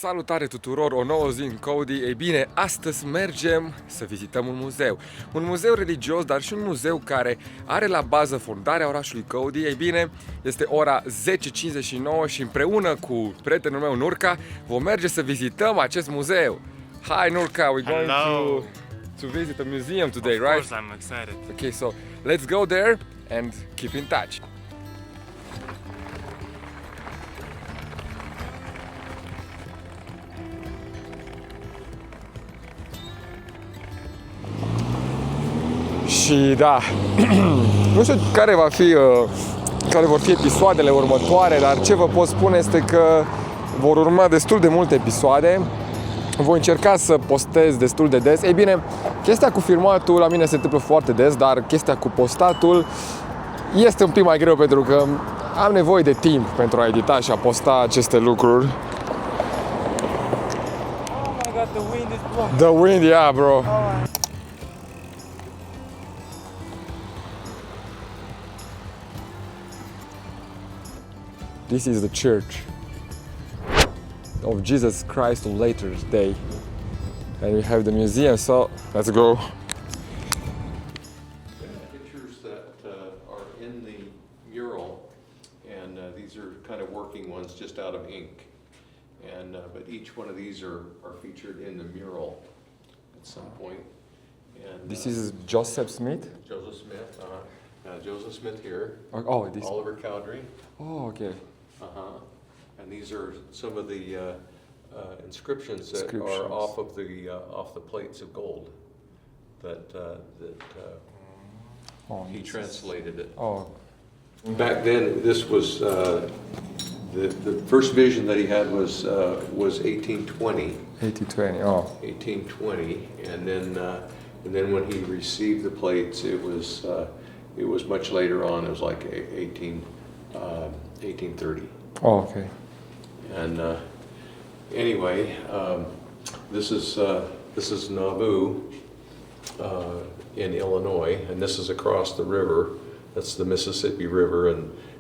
Salutare tuturor, o nouă zi în Cody. Ei bine, astăzi mergem să vizităm un muzeu. Un muzeu religios, dar și un muzeu care are la bază fondarea orașului Cody. Ei bine, este ora 10:59 și împreună cu prietenul meu Nurka vom merge să vizităm acest muzeu. Hi Nurka, we're going to visit a museum today, right? Of course, I'm excited. Okay, so let's go there and keep in touch. Și da, nu știu care care vor fi episoadele următoare, dar ce vă pot spune este că vor urma destul de multe episoade. Voi încerca să postez destul de des. Ei bine, chestia cu filmatul la mine se întâmplă foarte des, dar chestia cu postatul este un pic mai greu pentru că am nevoie de timp pentru a edita și a posta aceste lucruri. Oh my god, the wind is blowing. The wind, yeah, bro. Oh. This is the church of Jesus Christ of Latter Day, and we have the museum. So let's go. Pictures that are in the mural, and these are kind of working ones just out of ink. And but each one of these are featured in the mural at some point. And This is Joseph Smith. Joseph Smith. Joseph Smith here. Oh, this. Oliver Cowdery. Oh, okay. And these are some of the inscriptions that are off the plates of gold that he translated it. Oh. Back then, this was the first vision that he had was 1820. 80-20. Oh. 1820, and then when he received the plates, it was much later on. It was like 1830. Oh, okay. And anyway, this is Nauvoo in Illinois, and this is across the river. That's the Mississippi River,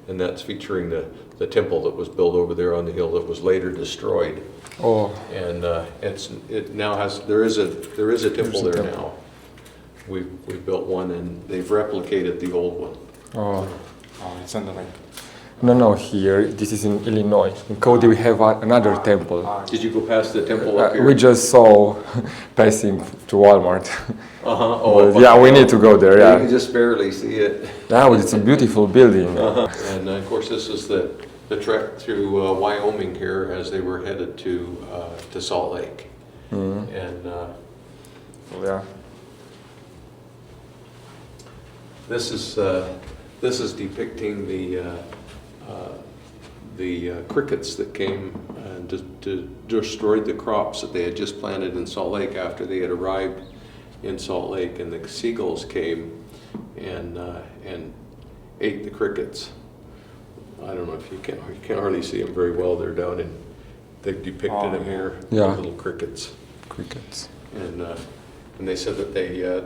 and that's featuring the temple that was built over there on the hill that was later destroyed. Oh. And it now has there is a temple there now. We've built one, and they've replicated the old one. Oh. Oh, it's on the link. No, here. This is in Illinois. In Cody, we have another temple. Did you go past the temple up here? We just saw passing to Walmart. Oh, yeah, we need to go there. You Yeah. can just barely see it. Yeah, but it's a beautiful building. And of course, this is the trek through Wyoming here as they were headed to Salt Lake. And Yeah. this is depicting the crickets that came and to destroyed the crops that they had just planted in Salt Lake after they had arrived in Salt Lake, and the seagulls came and ate the crickets. I don't know if you can hardly see them very well. They're down in, they've depicted them here, Yeah. little crickets. Crickets. And they said that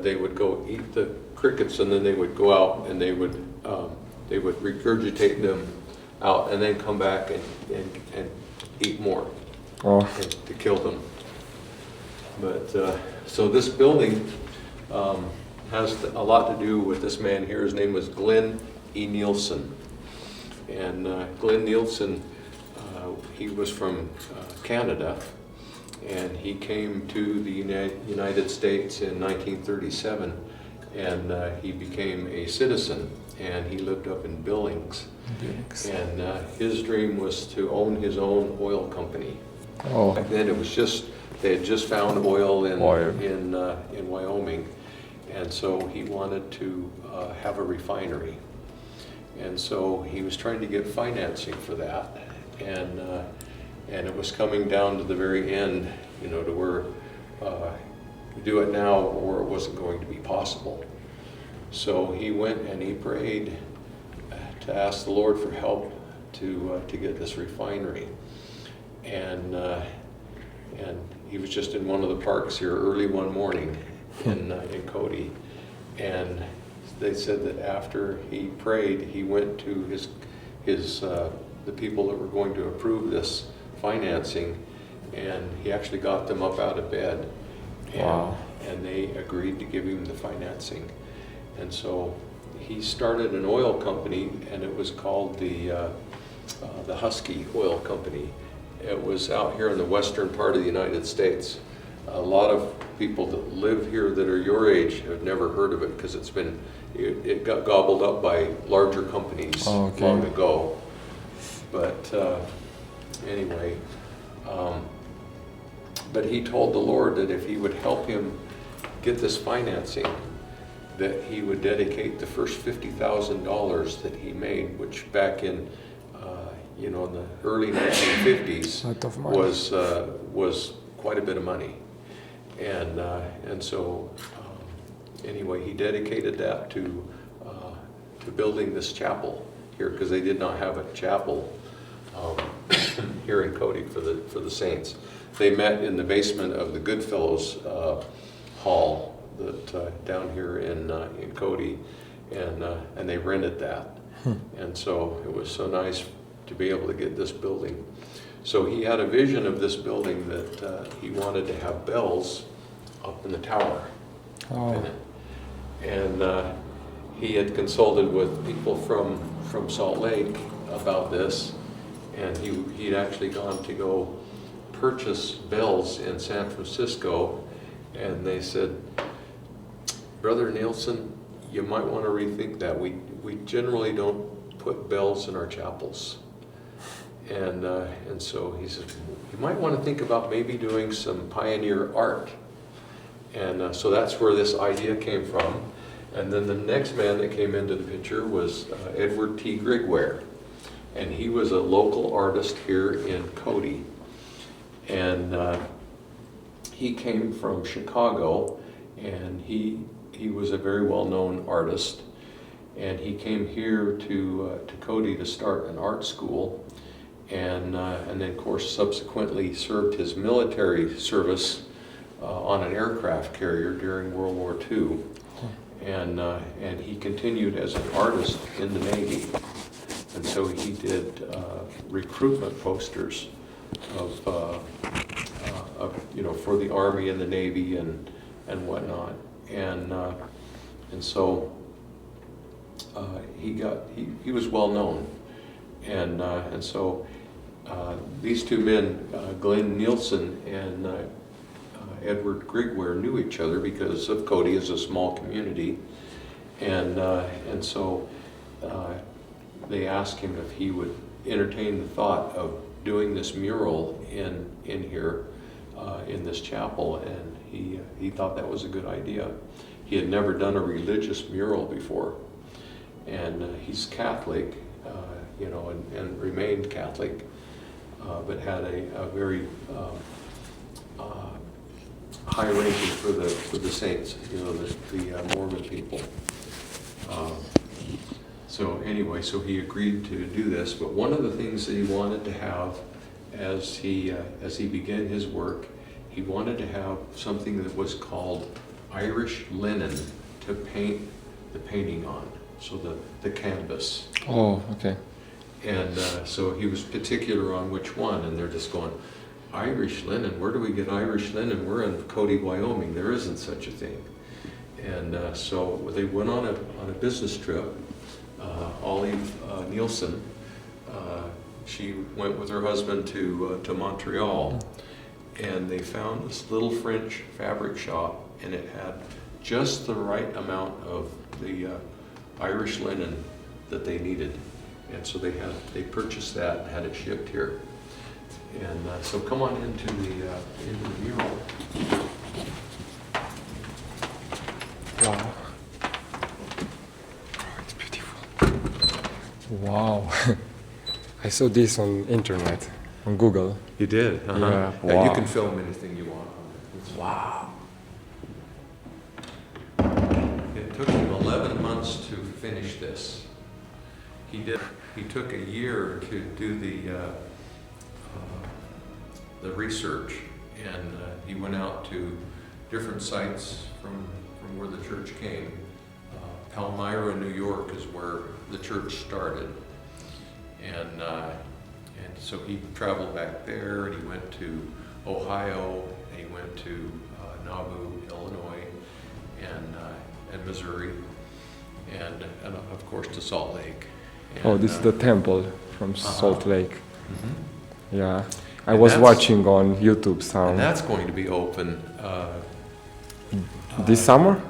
they would go eat the crickets, and then they would go out and they would regurgitate them out and then come back and eat more to kill them. But so this building has a lot to do with this man here. His name was Glenn E. Nielsen. And Glenn Nielsen, he was from Canada, and he came to the United States in 1937, and he became a citizen, and he lived up in Billings. And his dream was to own his own oil company. Oh. Back then, it was just they had just found oil in Wyoming, and so he wanted to have a refinery. And so he was trying to get financing for that, and it was coming down to the very end, to where do it now or it wasn't going to be possible. So he went and he prayed to ask the Lord for help to get this refinery, and he was just in one of the parks here early one morning in Cody, and they said that after he prayed, he went to his the people that were going to approve this financing, and he actually got them up out of bed. And, Wow. and they agreed to give him the financing. And so he started an oil company, and it was called the Husky Oil Company. It was out here in the western part of the United States. A lot of people that live here that are your age have never heard of it because it got gobbled up by larger companies long ago. But anyway, but he told the Lord that if he would help him get this financing, that he would dedicate the first $50,000 that he made, which back in in the early 1950s was quite a bit of money, and so anyway, he dedicated that to building this chapel here, because they did not have a chapel here in Cody for the saints. They met in the basement of the Goodfellows Hall that down here in Cody, and they rented that, and so it was so nice to be able to get this building. So he had a vision of this building that he wanted to have bells up in the tower. Oh. And he had consulted with people from Salt Lake about this, and he'd actually gone to go purchase bells in San Francisco, and they said, Brother Nielsen, you might want to rethink that. We generally don't put bells in our chapels. And so he said, you might want to think about maybe doing some pioneer art. And so that's where this idea came from. And then the next man that came into the picture was Edward T. Grigware. And he was a local artist here in Cody. And he came from Chicago, and he was a very well-known artist. And he came here to Cody to start an art school. And then, of course, subsequently served his military service on an aircraft carrier during World War II. And he continued as an artist in the Navy. And so he did recruitment posters of for the Army and the Navy and whatnot. And so he was well known. And so these two men, Glenn Nielsen and Edward Grigware, knew each other because of Cody is a small community, and so they asked him if he would entertain the thought of doing this mural in here in this chapel, and he thought that was a good idea. He had never done a religious mural before, and he's Catholic. And remained Catholic, but had a very high ranking for the saints, the Mormon people. So anyway, so he agreed to do this. But one of the things that he wanted to have, as he began his work, he wanted to have something that was called Irish linen to paint the painting on. So the canvas. Oh, okay. And so he was particular on which one, and they're just going, Irish linen? Where do we get Irish linen? We're in Cody, Wyoming. There isn't such a thing. And so they went on a business trip. Olive Nielsen, she went with her husband to Montreal, and they found this little French fabric shop, and it had just the right amount of the Irish linen that they needed. And so they purchased that and had it shipped here. And so come on into the mural. Wow. It's beautiful. Wow. I saw this on internet, on Google. You did? Yeah. You Wow. can film anything you want on it. Wow. It took him 11 months to finish this. He took a year to do the research, and he went out to different sites from where the church came. Palmyra, New York is where the church started, and so he traveled back there, and he went to Ohio, and he went to Nauvoo, Illinois, and Missouri, and of course to Salt Lake. And, this is the temple from Salt Lake. Mm-hmm. Yeah, I And was that's- watching on YouTube And some that's going to be open this summer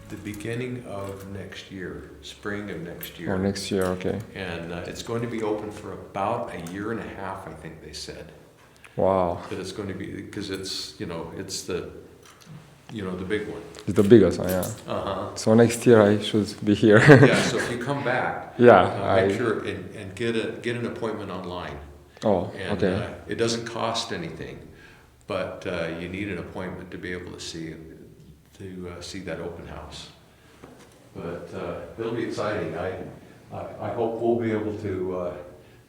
the beginning of next year, spring of next year. or next year. Okay. And it's going to be open for about a year and a half, I think they said. Wow, That it's going to be, because it's, it's the big one. it's the biggest one. Yeah. Uh-huh. So next year I should be here. Yeah, so if you come back, Yeah, make sure and get an appointment online. Oh, And okay. it doesn't cost anything, but you need an appointment to be able to see that open house. But it'll be exciting. I hope we'll be able to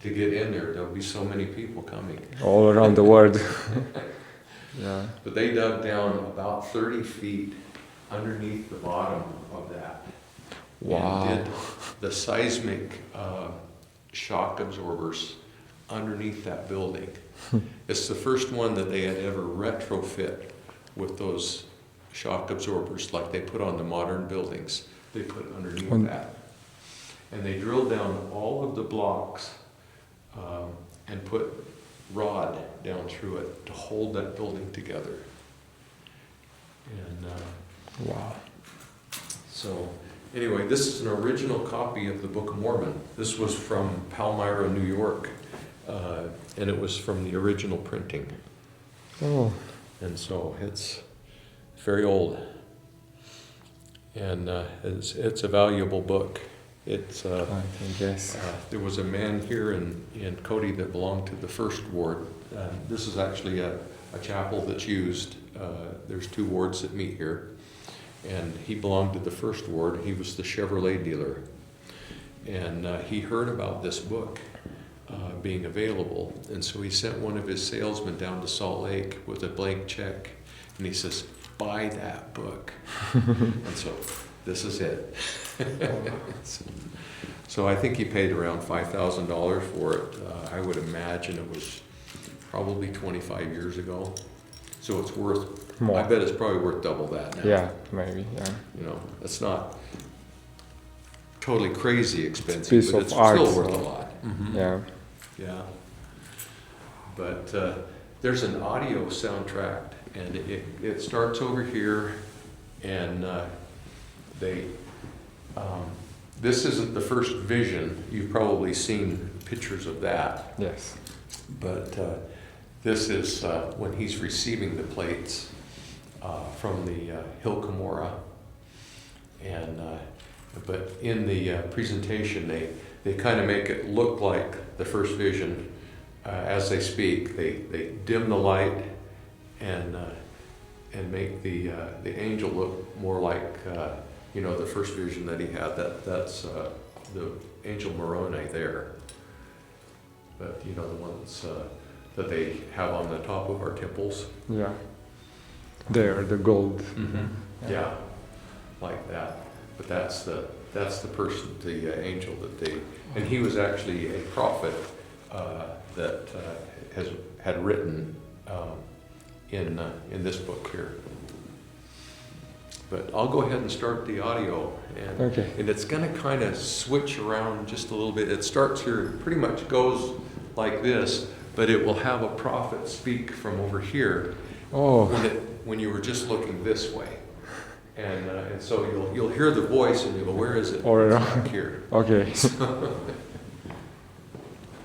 get in there. There'll be so many people coming. All around the world. Yeah. But they dug down about 30 feet underneath the bottom of that. Wow. And did the seismic shock absorbers underneath that building. It's the first one that they had ever retrofit with those shock absorbers like they put on the modern buildings. They put underneath that. And they drilled down all of the blocks and put rod down through it to hold that building together. And Wow. so anyway, this is an original copy of the Book of Mormon. This was from Palmyra, New York, and it was from the original printing. Oh. And so it's very old, and it's a valuable book. It's I think yes. there was a man here in Cody that belonged to the first ward. This is actually a chapel that's used. There's 2 wards that meet here, and he belonged to the first ward. He was the Chevrolet dealer, and he heard about this book being available, and so he sent one of his salesmen down to Salt Lake with a blank check, and he says, "Buy that book." And so this is it. So I think he paid around $5,000 for it. I would imagine it was probably 25 years ago. So it's worth More. I bet it's probably worth double that now. Yeah, maybe. Yeah. It's not totally crazy expensive, Piece but of it's art, still worth so- a lot. Yeah. Yeah. But there's an audio soundtrack, and it starts over here, and this isn't the first vision. You've probably seen pictures of that, Yes. but this is when he's receiving the plates from the Hill Cumorah, and but in the presentation they kind of make it look like the first vision as they speak. They dim the light and make the angel look more like the first vision that he had. That's the angel Moroni there, but the ones that they have on the top of our temples. Yeah. There, the gold. Yeah, like that. But that's the person, the angel that they, and he was actually a prophet that had written in this book here. But I'll go ahead and start the audio, and it's going to kind of switch around just a little bit. It starts here, pretty much goes like this, but it will have a prophet speak from over here. Oh. When you were just looking this way, and so you'll hear the voice, and you go, "Where is it?" Or It's back here. Okay.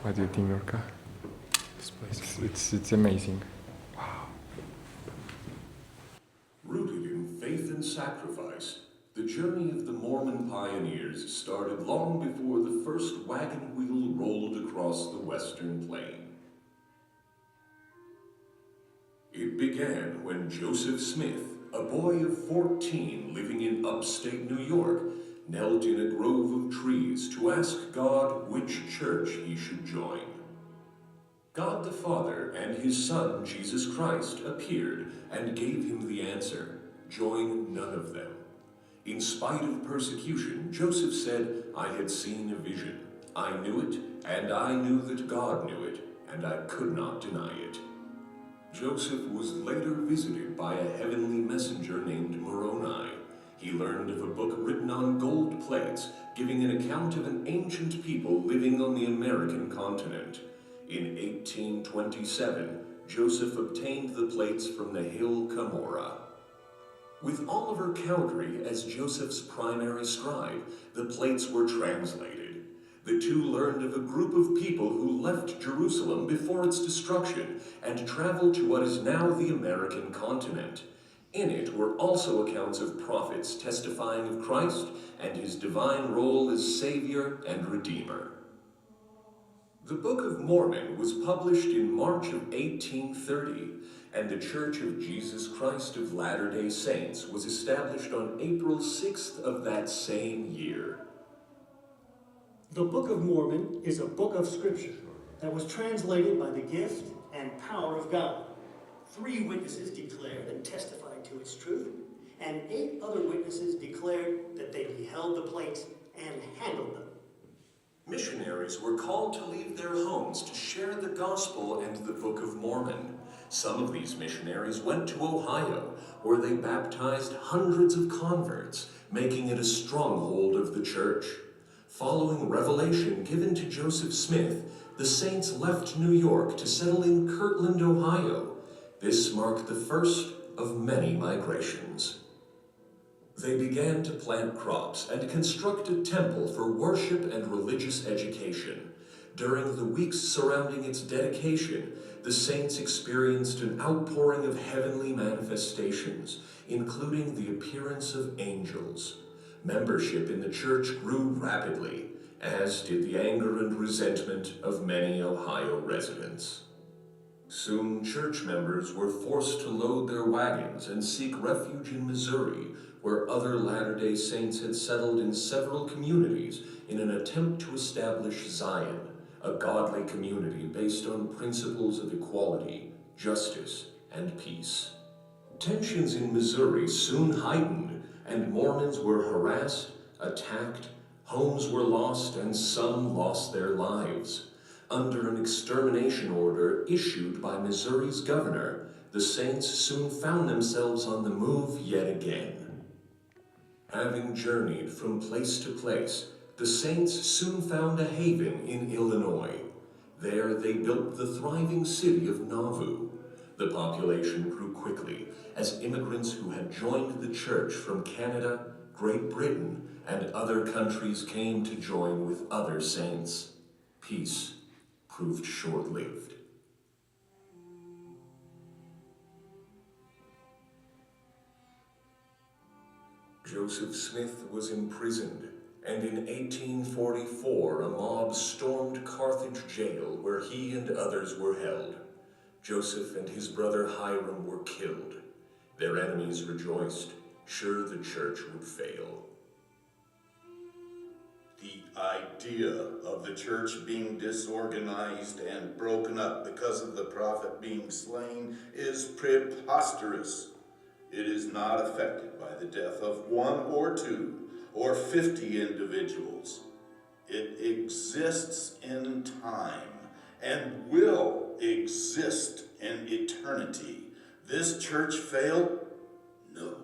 What do you think, Nurka? This place. It's amazing. Rooted in faith and sacrifice, the journey of the Mormon pioneers started long before the first wagon wheel rolled across the western plain. It began when Joseph Smith, a boy of 14 living in upstate New York, knelt in a grove of trees to ask God which church he should join. God the Father and his Son, Jesus Christ, appeared and gave him the answer: join none of them. In spite of persecution, Joseph said, "I had seen a vision. I knew it, and I knew that God knew it, and I could not deny it." Joseph was later visited by a heavenly messenger named Moroni. He learned of a book written on gold plates, giving an account of an ancient people living on the American continent. In 1827, Joseph obtained the plates from the hill Cumorah. With Oliver Cowdery as Joseph's primary scribe, the plates were translated. The two learned of a group of people who left Jerusalem before its destruction and traveled to what is now the American continent. In it were also accounts of prophets testifying of Christ and his divine role as Savior and Redeemer. The Book of Mormon was published in March of 1830, and the Church of Jesus Christ of Latter-day Saints was established on April 6th of that same year. The Book of Mormon is a book of scripture that was translated by the gift and power of God. 3 witnesses declared and testified to its truth, and 8 other witnesses declared that they beheld the plates and handled them. Missionaries were called to leave their homes to share the gospel and the Book of Mormon. Some of these missionaries went to Ohio, where they baptized hundreds of converts, making it a stronghold of the church. Following revelation given to Joseph Smith, the saints left New York to settle in Kirtland, Ohio. This marked the first of many migrations. They began to plant crops and construct a temple for worship and religious education. During the weeks surrounding its dedication, the saints experienced an outpouring of heavenly manifestations, including the appearance of angels. Membership in the church grew rapidly, as did the anger and resentment of many Ohio residents. Soon, church members were forced to load their wagons and seek refuge in Missouri, where other Latter-day Saints had settled in several communities in an attempt to establish Zion, a godly community based on principles of equality, justice, and peace. Tensions in Missouri soon heightened, and Mormons were harassed, attacked, homes were lost, and some lost their lives. Under an extermination order issued by Missouri's governor, the saints soon found themselves on the move yet again. Having journeyed from place to place, the saints soon found a haven in Illinois. There they built the thriving city of Nauvoo. The population grew quickly as immigrants who had joined the church from Canada, Great Britain, and other countries came to join with other saints. Peace proved short-lived. Joseph Smith was imprisoned, and in 1844 a mob stormed Carthage jail where he and others were held. Joseph and his brother Hiram were killed. Their enemies rejoiced, sure the church would fail. The idea of the church being disorganized and broken up because of the prophet being slain is preposterous. It is not affected by the death of 1 or 2 or 50 individuals. It exists in time and will exist in eternity. This church fail? No.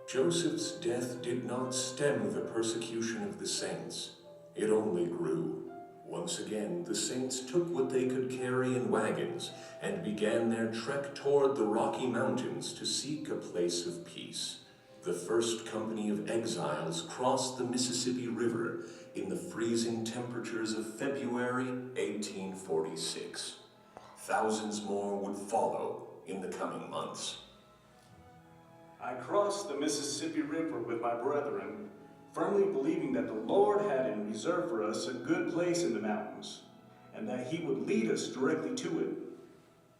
Joseph's death did not stem the persecution of the saints. It only grew. Once again, the saints took what they could carry in wagons and began their trek toward the Rocky Mountains to seek a place of peace. The first company of exiles crossed the Mississippi River in the freezing temperatures of February 1846. Thousands more would follow in the coming months. I crossed the Mississippi River with my brethren, firmly believing that the Lord had in reserve for us a good place in the mountains, and that he would lead us directly to it.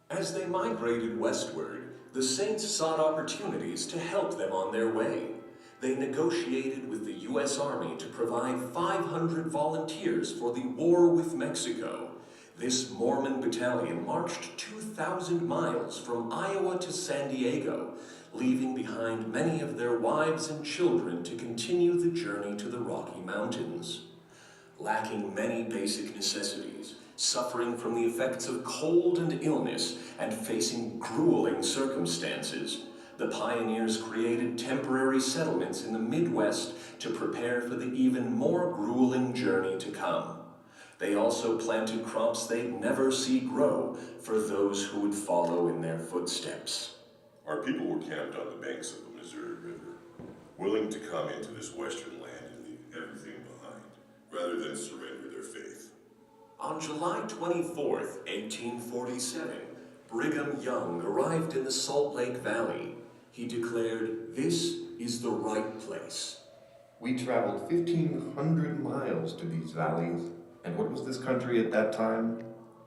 As they migrated westward, the saints sought opportunities to help them on their way. They negotiated with the U.S. Army to provide 500 volunteers for the war with Mexico. This Mormon battalion marched 2,000 miles from Iowa to San Diego, leaving behind many of their wives and children to continue the journey to the Rocky Mountains. Lacking many basic necessities, suffering from the effects of cold and illness and facing grueling circumstances. The pioneers created temporary settlements in the Midwest to prepare for the even more grueling journey to come. They also planted crops they'd never see grow for those who would follow in their footsteps. Our people were camped on the banks of the Missouri River, willing to come into this western land and leave everything behind, rather than surrender their faith. On July 24th, 1847, Brigham Young arrived in the Salt Lake Valley. He declared, "This is the right place." We traveled 1,500 miles to these valleys, and what was this country at that time?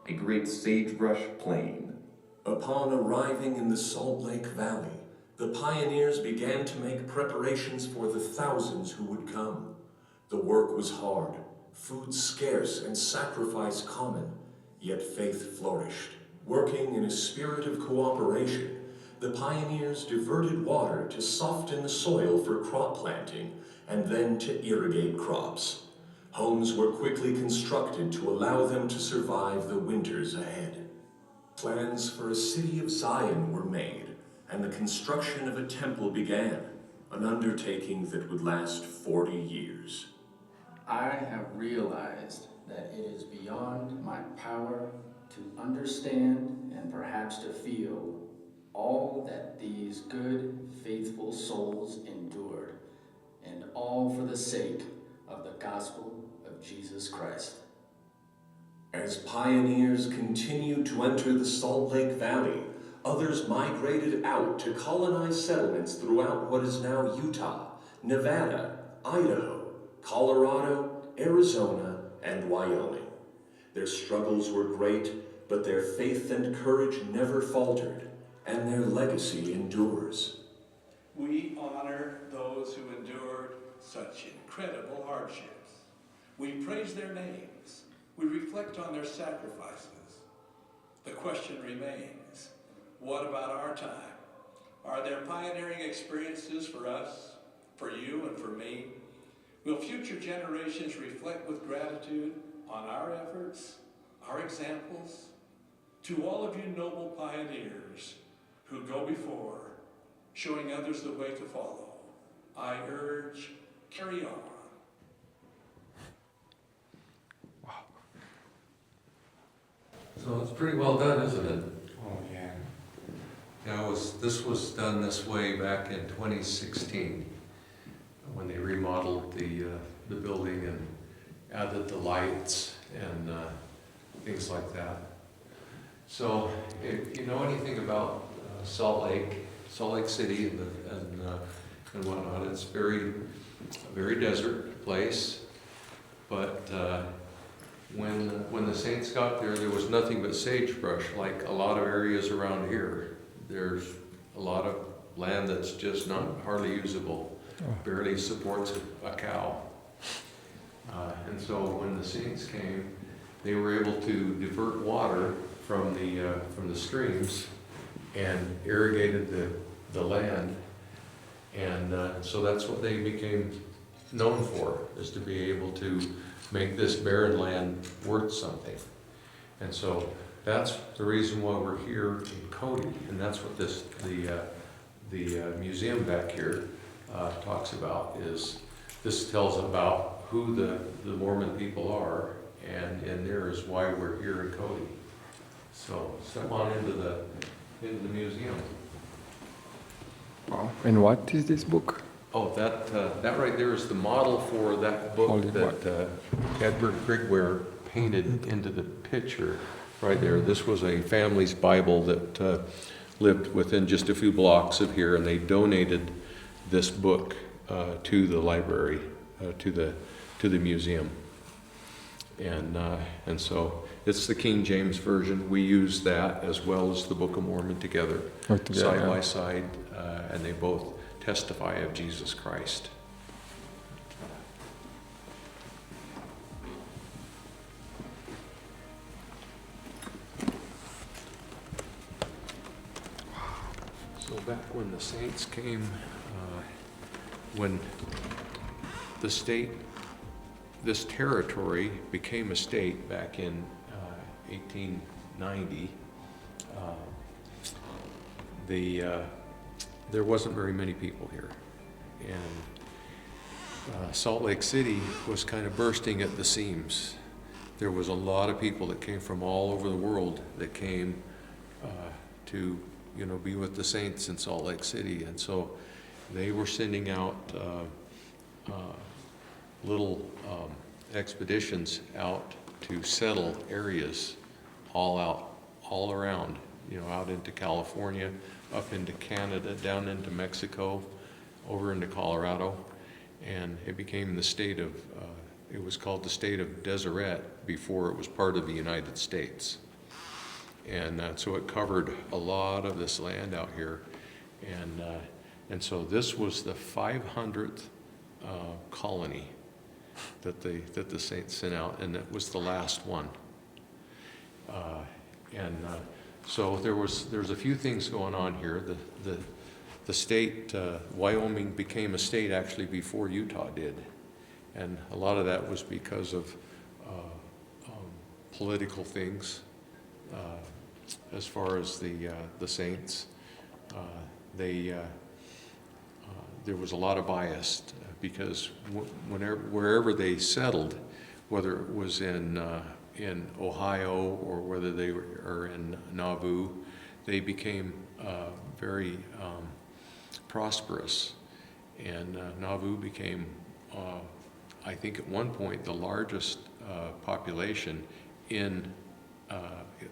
A great sagebrush plain. Upon arriving in the Salt Lake Valley, the pioneers began to make preparations for the thousands who would come. The work was hard, food scarce, and sacrifice common, yet faith flourished. Working in a spirit of cooperation, the pioneers diverted water to soften the soil for crop planting and then to irrigate crops. Homes were quickly constructed to allow them to survive the winters ahead. Plans for a city of Zion were made, and the construction of a temple began, an undertaking that would last 40 years. I have realized that it is beyond my power to understand and perhaps to feel all that these good, faithful souls endured, and all for the sake of the gospel of Jesus Christ. As pioneers continued to enter the Salt Lake Valley, others migrated out to colonize settlements throughout what is now Utah, Nevada, Idaho, Colorado, Arizona, and Wyoming. Their struggles were great, but their faith and courage never faltered, and their legacy endures. We honor those who endured such incredible hardships. We praise their names. We reflect on their sacrifices. The question remains, what about our time? Are there pioneering experiences for us, for you, and for me? Will future generations reflect with gratitude on our efforts, our examples? To all of you noble pioneers who go before, showing others the way to follow, I urge, carry on. So it's pretty well done, isn't it? Oh, yeah. Yeah, this was done this way back in 2016 when they remodeled the building and added the lights and things like that. So if you know anything about Salt Lake City and whatnot, it's a very desert place, but when the saints got there, there was nothing but sagebrush, like a lot of areas around here. There's a lot of land that's just not hardly usable, barely supports a cow. And so when the saints came, they were able to divert water from the streams and irrigated the land, and so that's what they became known for, is to be able to make this barren land worth something. And so that's the reason why we're here in Cody, and that's what the museum back here talks about. Is this tells about who the Mormon people are, and there is why we're here in Cody. So step on into the museum. Wow. And what is this book? Oh, that right there is the model for that book that Edward Grigware painted into the picture right there. This was a family's Bible that lived within just a few blocks of here, and they donated this book to the library, to the museum. And so it's the King James Version. We use that as well as the Book of Mormon together, side by side, and they both testify of Jesus Christ. So back when the saints came, when the state, this territory became a state back in 1890, there wasn't very many people here. And Salt Lake City was kind of bursting at the seams. There was a lot of people that came from all over the world that came to, be with the saints in Salt Lake City. And so they were sending out little expeditions out to settle areas all around, out into California, up into Canada, down into Mexico, over into Colorado. And it became the state of, it was called the state of Deseret before it was part of the United States. And so it covered a lot of this land out here. And so this was the 500th colony that the saints sent out, and it was the last one. So there's a few things going on here. The state, Wyoming became a state actually before Utah did. And a lot of that was because of political things as far as the saints. There was a lot of bias because wherever they settled, whether it was in Ohio or whether they were in Nauvoo, they became very prosperous. And Nauvoo became, I think at one point, the largest population in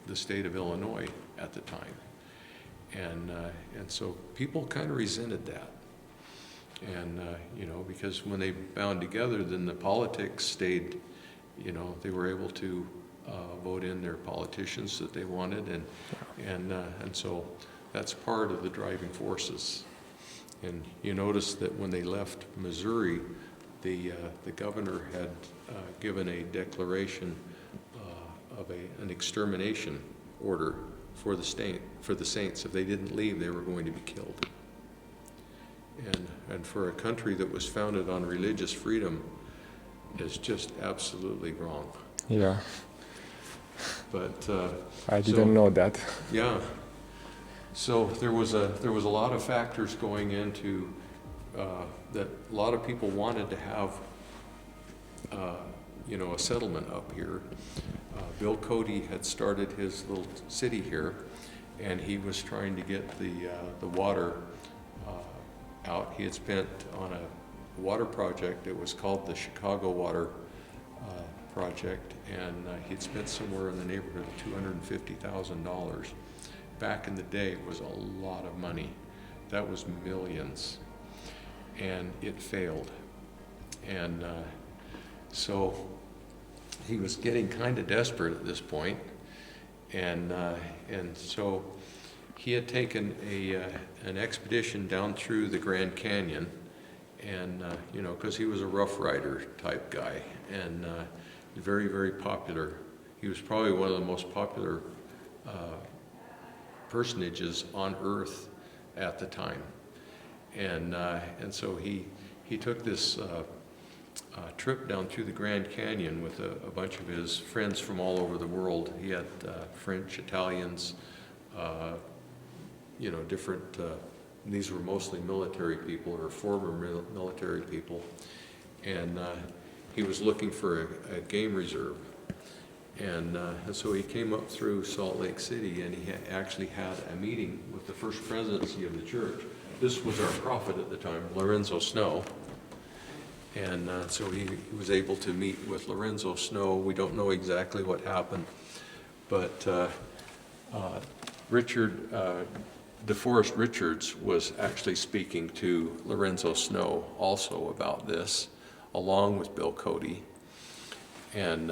the state of Illinois at the time. And so people kind of resented that. And, because when they bound together, then the politics stayed, they were able to vote in their politicians that they wanted. And so that's part of the driving forces. And you notice that when they left Missouri, the governor had given a declaration of an extermination order for the saints. If they didn't leave, they were going to be killed. And for a country that was founded on religious freedom is just absolutely wrong. Yeah. But I didn't know that. Yeah. So there was a lot of factors going into that. A lot of people wanted to have a settlement up here. Bill Cody had started his little city here, and he was trying to get the water out. He had spent on a water project that was called the Chicago Water Project, and he'd spent somewhere in the neighborhood of $250,000. Back in the day, it was a lot of money. That was millions, and it failed. And so he was getting kind of desperate at this point, and so he had taken an expedition down through the Grand Canyon, and because he was a Rough Rider type guy, and very, very popular. He was probably one of the most popular personages on Earth at the time, and so he took this trip down through the Grand Canyon with a bunch of his friends from all over the world. He had French, Italians, different, these were mostly military people or former military people, and he was looking for a game reserve. And so he came up through Salt Lake City, and he actually had a meeting with the first presidency of the church. This was our prophet at the time, Lorenzo Snow. And so he was able to meet with Lorenzo Snow. We don't know exactly what happened, but Richard, DeForest Richards was actually speaking to Lorenzo Snow also about this, along with Bill Cody. And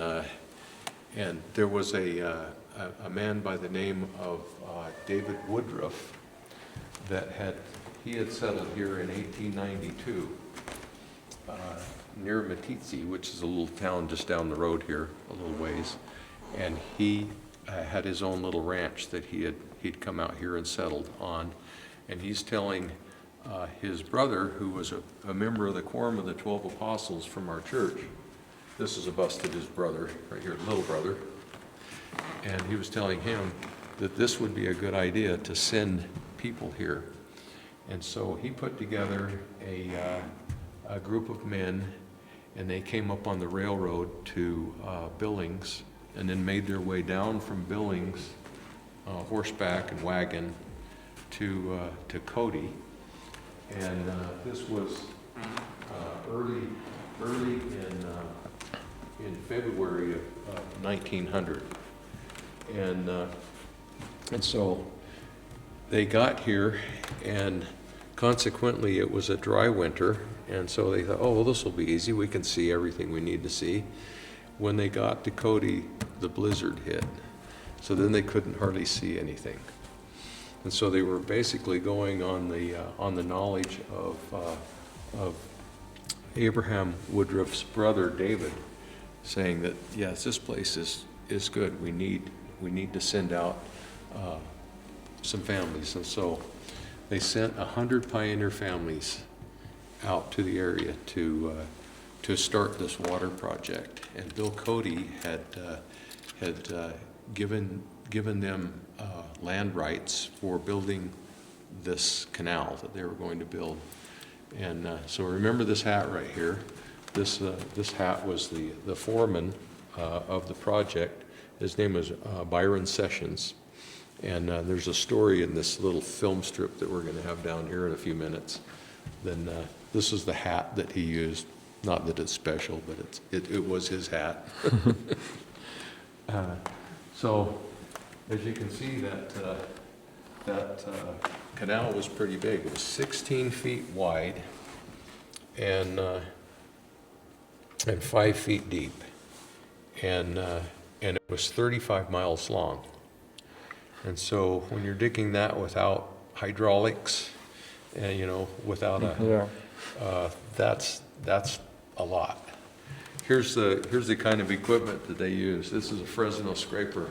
there was a man by the name of David Woodruff that had settled here in 1892 near Meeteetse, which is a little town just down the road here, a little ways. And he had his own little ranch that he'd come out here and settled on. And he's telling his brother, who was a member of the Quorum of the 12 Apostles from our church. This is a bust of his brother, right here, little brother. and he was telling him that this would be a good idea to send people here. And so he put together a group of men, and they came up on the railroad to Billings, and then made their way down from Billings, horseback and wagon, to Cody. And this was early in February of 1900. And so they got here, and consequently it was a dry winter, and so they thought, oh, well, this will be easy. We can see everything we need to see. When they got to Cody, the blizzard hit. So then they couldn't hardly see anything. And so they were basically going on the knowledge of Abraham Woodruff's brother David, saying that yes, this place is good. We need to send out some families. And so they sent 100 pioneer families out to the area to start this water project. And Bill Cody had given them land rights for building this canal that they were going to build. And so remember this hat right here. This hat was the foreman of the project. His name was Byron Sessions. And there's a story in this little film strip that we're going to have down here in a few minutes. Then this is the hat that he used. Not that it's special, but it was his hat. So as you can see, that canal was pretty big. It was 16 feet wide and 5 feet deep, and it was 35 miles long. And so when you're digging that without hydraulics, and without that's a lot. Here's the kind of equipment that they use. This is a Fresno scraper,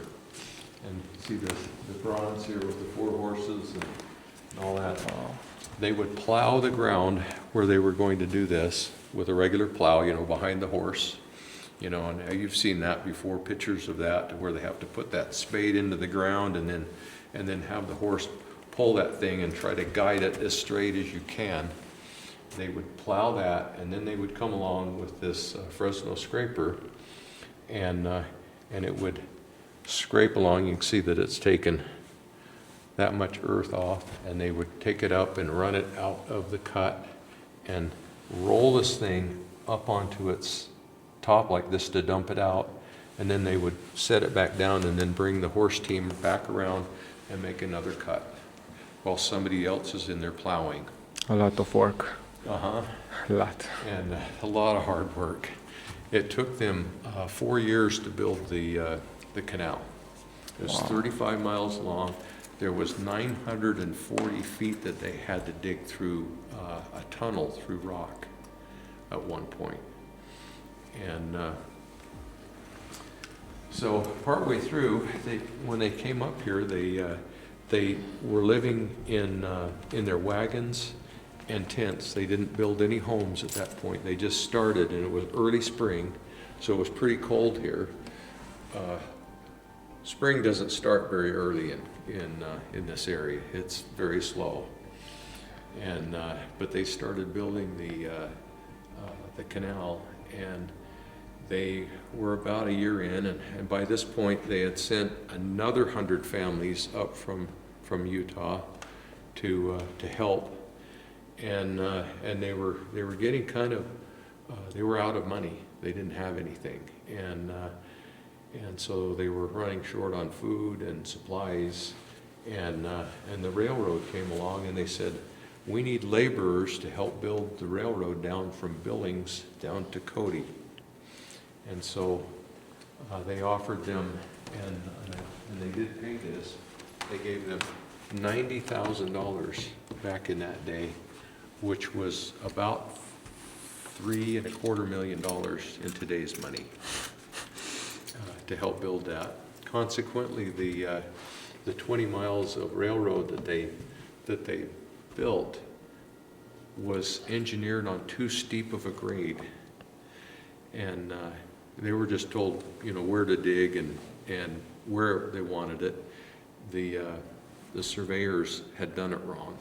and see the bronze here with the 4 horses and all that. They would plow the ground where they were going to do this with a regular plow, behind the horse. And you've seen that before, pictures of that, where they have to put that spade into the ground and then have the horse pull that thing and try to guide it as straight as you can. They would plow that, and then they would come along with this Fresno scraper, and it would scrape along. You can see that it's taken that much earth off, and they would take it up and run it out of the cut and roll this thing up onto its top like this to dump it out, and then they would set it back down and then bring the horse team back around and make another cut while somebody else is in there plowing. A lot of work. A lot. And a lot of hard work. It took them 4 years to build the canal. It was 35 miles long. There was 940 feet that they had to dig through a tunnel through rock at one point. And so partway through, when they came up here, they were living in their wagons and tents. They didn't build any homes at that point. They just started, and it was early spring, so it was pretty cold here. Spring doesn't start very early in this area. It's very slow. And but they started building the canal, and they were about a year in, and by this point they had sent another 100 families up from Utah to help, and they were getting kind of they were out of money. They didn't have anything, and so they were running short on food and supplies, and the railroad came along, and they said, we need laborers to help build the railroad down from Billings down to Cody. And so they offered them, and they did pay this. They gave them $90,000 back in that day, which was about $3.25 million in today's money to help build that. Consequently, the 20 miles of railroad that they built was engineered on too steep of a grade, and they were just told, where to dig and where they wanted it, the surveyors had done it wrong,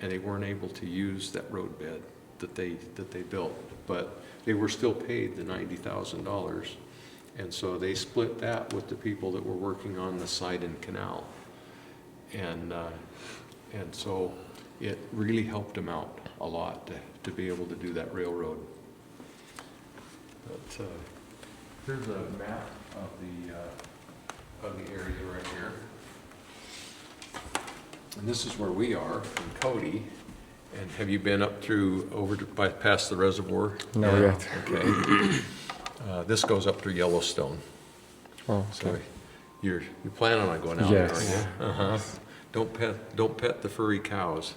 and they weren't able to use that roadbed that they built, but they were still paid the $90,000, and so they split that with the people that were working on the Sidon Canal, and so it really helped them out a lot to be able to do that railroad. But here's a map of the area right here. And this is where we are in Cody. And have you been up through past the reservoir? No, yet. Okay. This goes up through Yellowstone. Oh, okay. So you're planning on going out Yes. there, aren't you? Uh-huh. Don't pet the furry cows.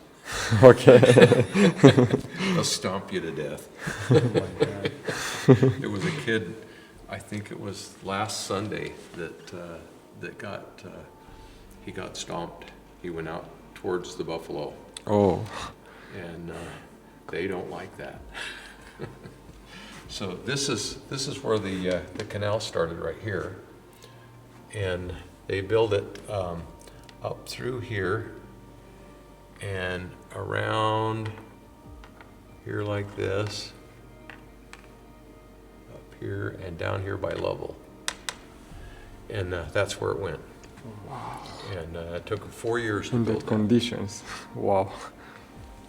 Okay. They'll stomp you to death. It was a kid, I think it was last Sunday, that got stomped. He went out towards the buffalo. Oh. And they don't like that. So this is where the canal started right here, and they built it up through here and around here like this, up here and down here by Lovell, and that's where it went. Wow. And it took them 4 years to In build that that. conditions. Wow.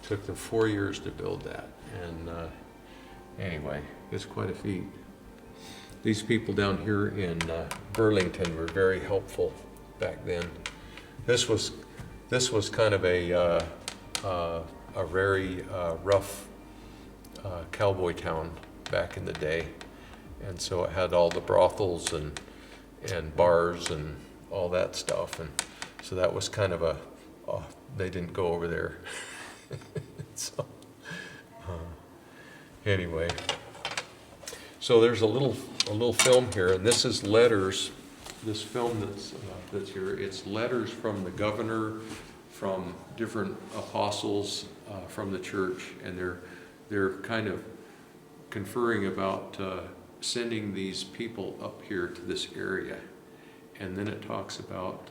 Took them 4 years to build that, and anyway, it's quite a feat. These people down here in Burlington were very helpful back then. This was kind of a very rough cowboy town back in the day, and so it had all the brothels and bars and all that stuff, and so that was kind of they didn't go over there. So anyway, so there's a little film here, and this is letters. This film that's here, it's letters from the governor, from different apostles from the church, and they're kind of conferring about sending these people up here to this area. And then it talks about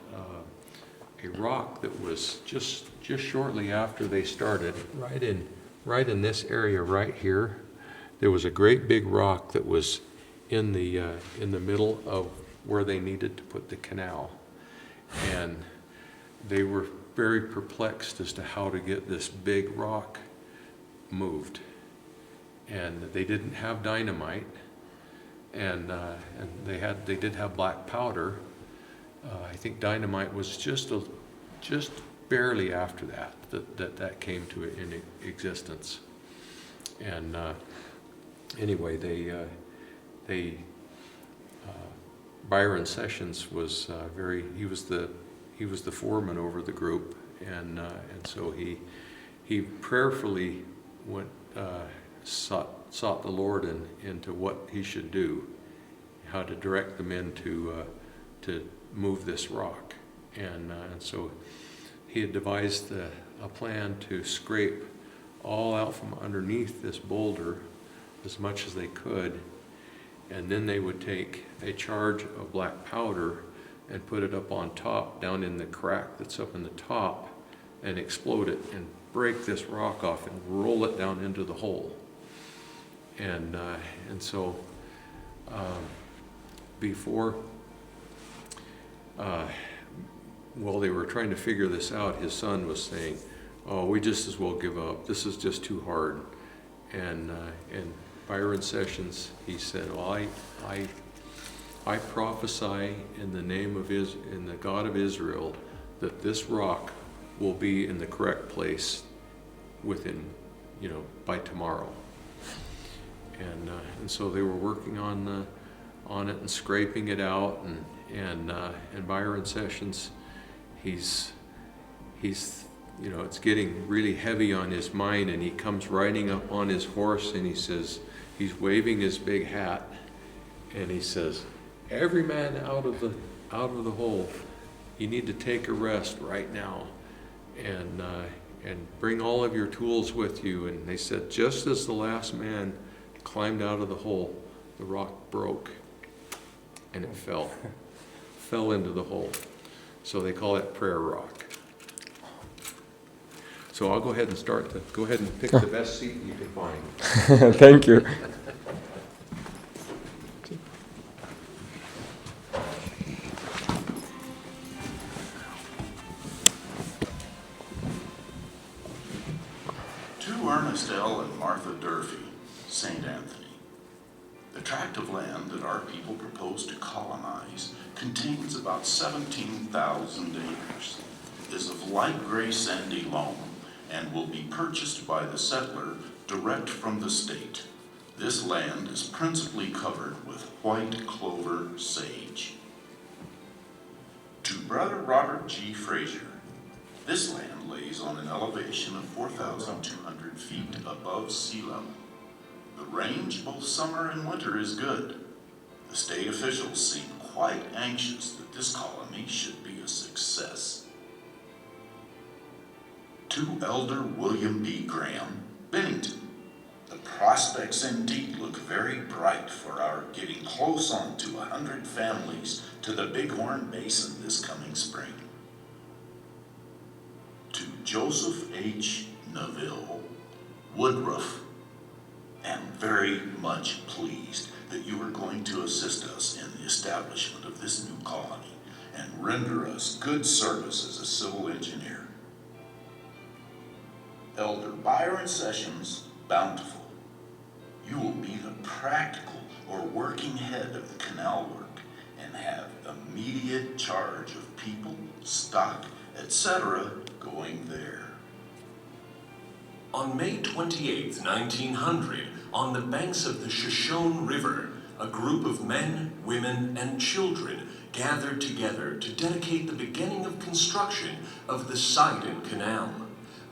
a rock that was just shortly after they started, right in this area right here. There was a great big rock that was in the middle of where they needed to put the canal, and they were very perplexed as to how to get this big rock moved. And they didn't have dynamite, and they did have black powder. I think dynamite was just barely after that came to in existence. And anyway, they Byron Sessions was he was the foreman over the group, and so he prayerfully went sought the Lord into what he should do, how to direct the men to move this rock, and so he had devised a plan to scrape all out from underneath this boulder as much as they could, and then they would take a charge of black powder and put it up on top, down in the crack that's up in the top, and explode it and break this rock off and roll it down into the hole. And so before, while they were trying to figure this out, his son was saying, "Oh, we just as well give up. This is just too hard." And Byron Sessions, he said, "Well, I prophesy in the name of in the God of Israel that this rock will be in the correct place within, by tomorrow." And so they were working on it and scraping it out, and Byron Sessions, he's it's getting really heavy on his mind, and he comes riding up on his horse, and he says, he's waving his big hat, and he says, "Every man out of the hole, you need to take a rest right now, and bring all of your tools with you." And they said, just as the last man climbed out of the hole, the rock broke, and it fell fell into the hole. So they call it Prayer Rock. So I'll go ahead and go ahead and pick the best seat you can find. Thank you. To Ernest L. and Martha Durfee, St. Anthony. The tract of land that our people propose to colonize contains about 17,000 acres, is of light gray sandy loam, and will be purchased by the settler direct from the state. This land is principally covered with white clover sage. To Brother Robert G. Frazier, this land lays on an elevation of 4,200 feet above sea level. The range, both summer and winter, is good. The state officials seem quite anxious that this colony should be a success. To Elder William B. Graham, Bennington. The prospects indeed look very bright for our getting close on to 100 families to the Bighorn Basin this coming spring. To Joseph H. Neville, Woodruff, am very much pleased that you are going to assist us in the establishment of this new colony and render us good service as a civil engineer. Elder Byron Sessions, Bountiful, you will be the practical or working head of the canal work and have immediate charge of people, stock, etc. going there. On May 28, 1900, on the banks of the Shoshone River, a group of men, women, and children gathered together to dedicate the beginning of construction of the Sidon Canal.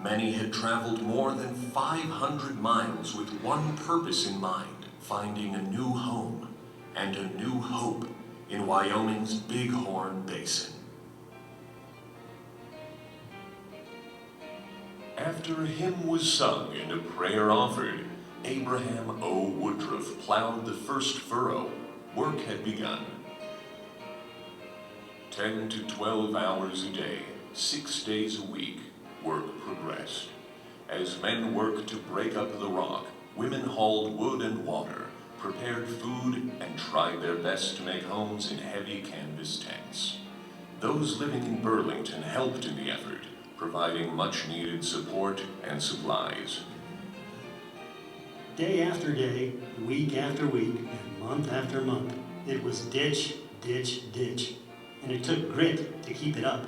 Many had traveled more than 500 miles with one purpose in mind, finding a new home and a new hope in Wyoming's Bighorn Basin. After a hymn was sung and a prayer offered, Abraham O. Woodruff plowed the first furrow. Work had begun. 10 to 12 hours a day, 6 days a week, work progressed. As men worked to break up the rock, women hauled wood and water, prepared food, and tried their best to make homes in heavy canvas tents. Those living in Burlington helped in the effort, providing much-needed support and supplies. Day after day, week after week, and month after month, it was ditch, ditch, ditch, and it took grit to keep it up.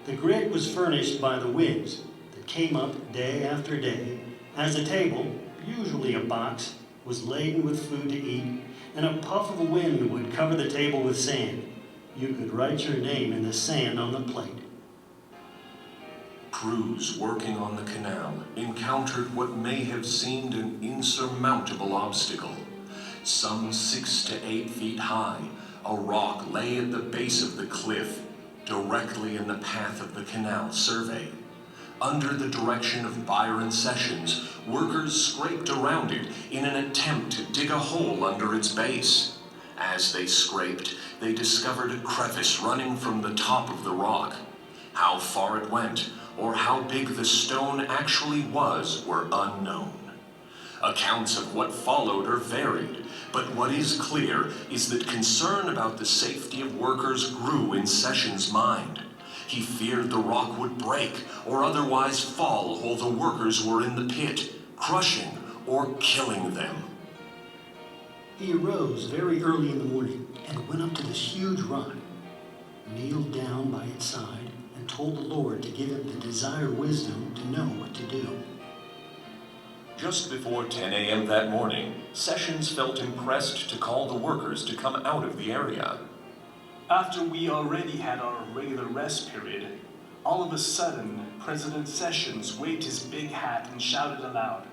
The grit was furnished by the winds that came up day after day, as a table, usually a box, was laden with food to eat, and a puff of wind would cover the table with sand. You could write your name in the sand on the plate. Crews working on the canal encountered what may have seemed an insurmountable obstacle. Some 6 to 8 feet high, a rock lay at the base of the cliff, directly in the path of the canal survey. Under the direction of Byron Sessions, workers scraped around it in an attempt to dig a hole under its base. As they scraped, they discovered a crevice running from the top of the rock. How far it went, or how big the stone actually was, were unknown. Accounts of what followed are varied, but what is clear is that concern about the safety of workers grew in Sessions' mind. He feared the rock would break or otherwise fall while the workers were in the pit, crushing or killing them. He arose very early in the morning and went up to this huge rock, kneeled down by its side, and told the Lord to give him the desired wisdom to know what to do. Just before 10 a.m. that morning, Sessions felt impressed to call the workers to come out of the area. After we already had our regular rest period, all of a sudden, President Sessions waved his big hat and shouted aloud,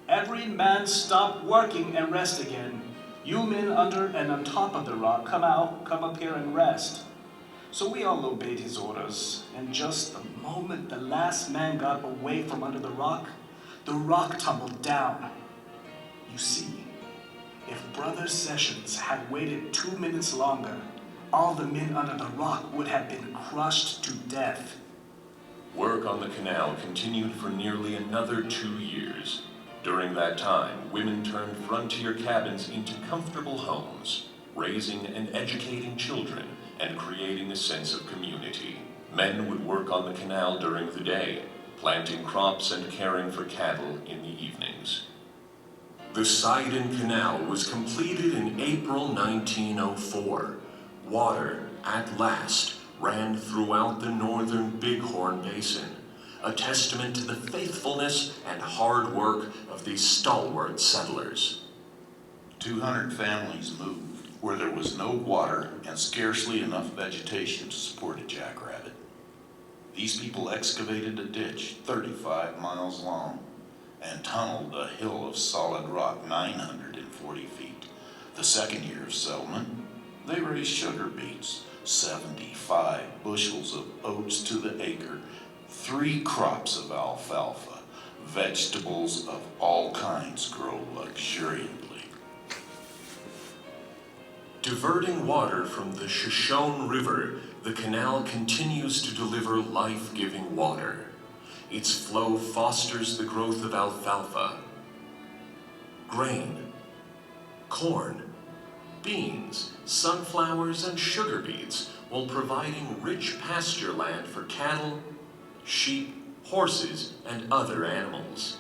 "Every man stop working and rest again. You men under and on top of the rock, come up here and rest." So we all obeyed his orders, and just the moment the last man got away from under the rock tumbled down. You see, if Brother Sessions had waited 2 minutes longer, all the men under the rock would have been crushed to death. Work on the canal continued for nearly another 2 years. During that time, women turned frontier cabins into comfortable homes, raising and educating children and creating a sense of community. Men would work on the canal during the day, planting crops and caring for cattle in the evenings. The Sidon Canal was completed in April 1904. Water, at last, ran throughout the northern Bighorn Basin, a testament to the faithfulness and hard work of these stalwart settlers. 200 families moved where there was no water and scarcely enough vegetation to support a jackrabbit. These people excavated a ditch 35 miles long and tunneled a hill of solid rock 940 feet. The second year of settlement, they raised sugar beets, 75 bushels of oats to the acre, 3 crops of alfalfa. Vegetables of all kinds grow luxuriantly. Diverting water from the Shoshone River, the canal continues to deliver life-giving water. Its flow fosters the growth of alfalfa, grain, corn, beans, sunflowers, and sugar beets, while providing rich pasture land for cattle, sheep, horses, and other animals.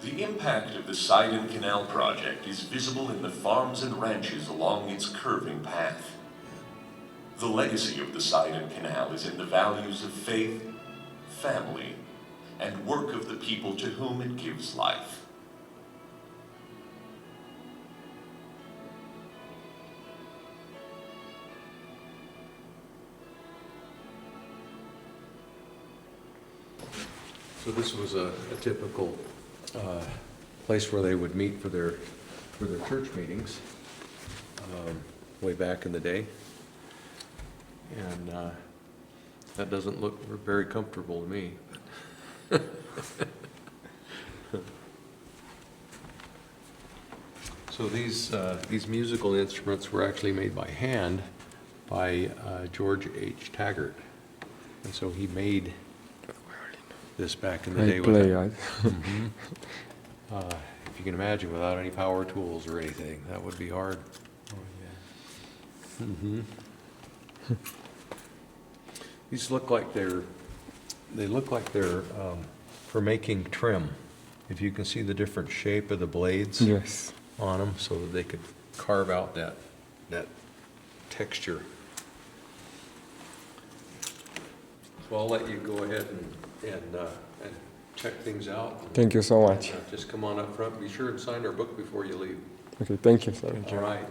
The impact of the Sidon Canal project is visible in the farms and ranches along its curving path. The legacy of the Sidon Canal is in the values of faith, family, and work of the people to whom it gives life. So this was a typical place where they would meet for their church meetings way back in the day. And that doesn't look very comfortable to me. So these musical instruments were actually made by hand by George H. Taggart. And so he made this back in the day. If you can imagine, without any power tools or anything, that would be hard. Oh, yeah. These look like they're for making trim. If you can see the different shape of the blades, Yes. on them, so that they could carve out that texture. So I'll let you go ahead and check things out. Thank you so much. Just come on up front. Be sure and sign our book before you leave. Okay, thank you, sir. All right.